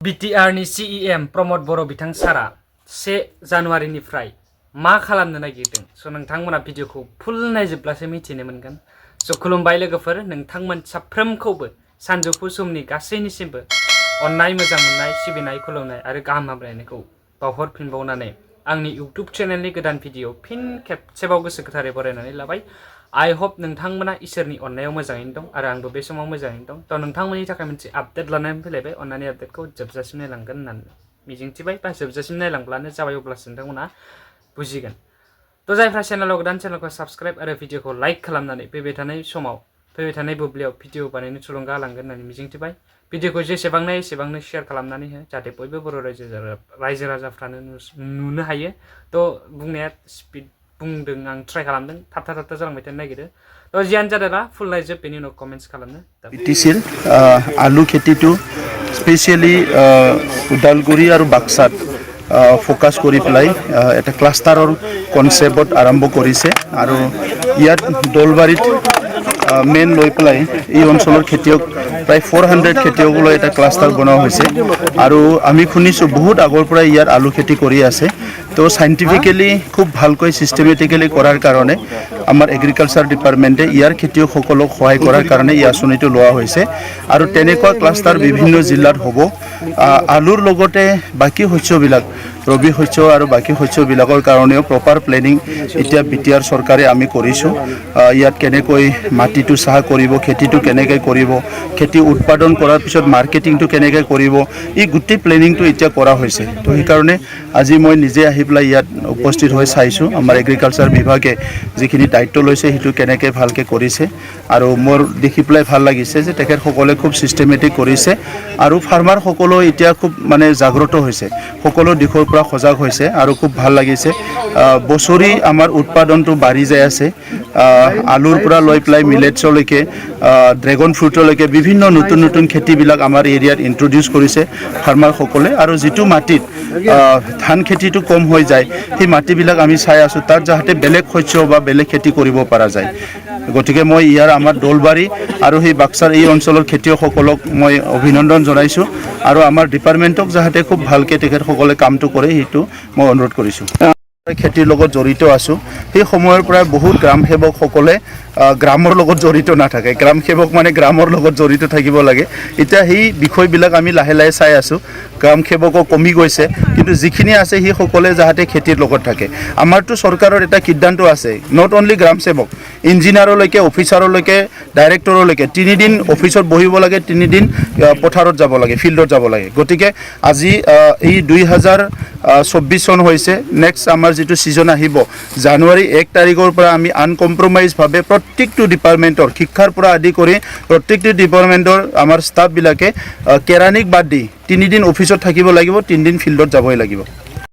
बिटिआरनि CEM प्रमद बर' बिथां सारा 1 जानुवारिनिफ्राय मा खालामनो नागिरदों स' नोंथांमोना भिडिअखौ फुल नायजोबब्लासो मिथिनो मोनगोन स' खुलुमबाय लोगोफोर नोंथांमोन साफ्रोमखौबो सानजौफु समनि गासैनिसिमबो अननाय मोजां मोननाय सिबिनाय खुलुमनाय आरो गाहाम हामलायनायखौ बावहरफिनबावनानै आंनि इउट्युब चेनेलनि गोदान भिडिअ फिन खेबसेबाव गोसो गोथारै बरायनानै लाबाय I hope नोंथांमोना इसोरनि अननायाव मोजाङैनो दं आरो आंबो बे समाव मोजाङैनो दं थ' नोंथांमोननि थाखाय मोनसे आपडेट लानानै फैलायबाय अननानै आपडेटखौ जोबजासिम नायलांगोन होननानै मिजिंथिबाय बा जोबजासिम नायलांब्लानो जाबाय अब्लासो नोंथांमोना बुजिगोन थ' जायफ्रा चेनेलाव गोदान चेनेलखौ साबस्क्राइब आरो भिडिअखौ लाइक खालामनानै फैबाय थानाय समाव फैबाय थानाय बुब्लियाव भिडिअ बानायनो थुलुंगा होलांगोन होननानै मिजिंथिबाय भिडिअखौ जेसेबांनो एसेबांनो शेयार खालामनानै हो जाहाथे बयबो बर' रायजो राजाफ्रानो नुनो हायो थ' बुंनाया स्पिड बुंदों आं ट्राइ खालामदों थाबथा थाबथा जालांबाय थानो नागिरो थ' जियानो जादोंला फुल नायजोब बेनि उनाव कमेन्ट्स खालामनो बिटिसिर आलु खेतिটো स्पेसियली उदालगुरि আৰু বাক্সাত ফ'কাছ কৰি পেলাই এটা ক্লাষ্টাৰৰ কনচেপ্টত আৰম্ভ কৰিছে আৰু ইয়াত দলবাৰীত মেইন লৈ পেলাই এই অঞ্চলৰ খেতিয়ক প্ৰায় 400 খেতিয়কলৈ এটা ক্লাষ্টাৰ বনোৱা হৈছে আৰু আমি শুনিছোঁ বহুত আগৰ পৰা ইয়াত আলু খেতি কৰি আছে তো সাইণ্টিফিকেলি খুব ভালকৈ সিস্টেমেটিকেলি কৰাৰ কাৰণে আমাৰ এগ্ৰিকালচাৰ ডিপাৰ্টমেণ্টে ইয়াৰ খেতিয়কসকলক সহায় কৰাৰ কাৰণে এই আঁচনিটো লোৱা হৈছে আৰু তেনেকুৱা ক্লাষ্টাৰ বিভিন্ন জিলাত হ'ব আলুৰ লগতে বাকী শস্যবিলাক ৰবি শস্য আৰু বাকী শস্যবিলাকৰ কাৰণেও প্ৰপাৰ প্লেনিং এতিয়া বিটিআৰ চৰকাৰে আমি কৰিছোঁ ইয়াত কেনেকৈ মাটিটো চাহ কৰিব খেতিটো কেনেকৈ কৰিব খেতি উৎপাদন কৰাৰ পিছত মাৰ্কেটিংটো কেনেকৈ কৰিব এই গোটেই প্লেনিংটো এতিয়া কৰা হৈছে তো সেইকাৰণে আজি মই নিজে আহি পেলাই ইয়াত উপস্থিত হৈ চাইছোঁ আমাৰ এগ্ৰিকালচাৰ বিভাগে যিখিনি দায়িত্ব লৈছে সেইটো কেনেকৈ ভালকৈ কৰিছে আৰু মোৰ দেখি পেলাই ভাল লাগিছে যে তেখেতসকলে খুব চিষ্টেমেটিক কৰিছে আৰু ফাৰ্মাৰসকলো এতিয়া খুব মানে জাগ্ৰত হৈছে সকলো দিশৰ পৰা সজাগ হৈছে আৰু খুব ভাল লাগিছে বছৰি আমাৰ উৎপাদনটো বাঢ়ি যায় আছে আলুৰ পৰা লৈ পেলাই মিলেটছলৈকে ড্ৰেগন ফ্ৰুটলৈকে বিভিন্ন নতুন নতুন খেতিবিলাক আমাৰ এৰিয়াত ইন্ট্ৰডিউচ কৰিছে ফাৰ্মাৰসকলে আৰু যিটো মাটিত ধান খেতিটো কম হৈ যায় সেই মাটিবিলাক আমি চাই আছোঁ তাত যাতে বেলেগ শস্য বা বেলেগ খেতি কৰিব পৰা যায় গতিকে মই ইয়াৰ আমাৰ দলবাৰী আৰু সেই বাক্সাৰ এই অঞ্চলৰ খেতিয়কসকলক মই অভিনন্দন জনাইছোঁ আৰু আমাৰ ডিপাৰ্টমেণ্টক যাতে খুব ভালকৈ তেখেতসকলে কামটো কৰে সেইটো মই অনুৰোধ কৰিছোঁ খেতিৰ লগত জড়িত আছোঁ সেই সময়ৰ পৰা বহুত গ্ৰাম সেৱকসকলে গ্ৰামৰ লগত জড়িত নাথাকে গ্ৰাম সেৱক মানে গ্ৰামৰ লগত জড়িত থাকিব লাগে এতিয়া সেই বিষয়বিলাক আমি লাহে লাহে চাই আছোঁ গ্ৰাম সেৱকো কমি গৈছে কিন্তু যিখিনি আছে সেই সকলে যাতে খেতিৰ লগত থাকে আমাৰতো চৰকাৰৰ এটা সিদ্ধান্ত আছে নট অনলি গ্ৰাম সেৱক ইঞ্জিনিয়াৰলৈকে অফিচাৰলৈকে ডাইৰেক্টৰলৈকে 3 দিন অফিচত বহিব লাগে 3 দিন পথাৰত যাব লাগে ফিল্ডত যাব লাগে গতিকে আজি এই 2024 চন হৈছে নেক্সট আমাৰ যেটো সিজন আহিব জানুৱাৰী 1 তাৰিখৰ পৰা আমি আনকম্প্ৰমাইজ ভাবে প্ৰত্যেকটো ডিপাৰ্টমেণ্টৰ শিক্ষাৰ পৰা আদি কৰি প্ৰত্যেকটো ডিপাৰ্টমেণ্টৰ আমাৰ ষ্টাফ বিলাকে কেৰানিক বাদ দি 3 দিন অফিচত থাকিব লাগিব 3 দিন ফিল্ডত যাবই লাগিব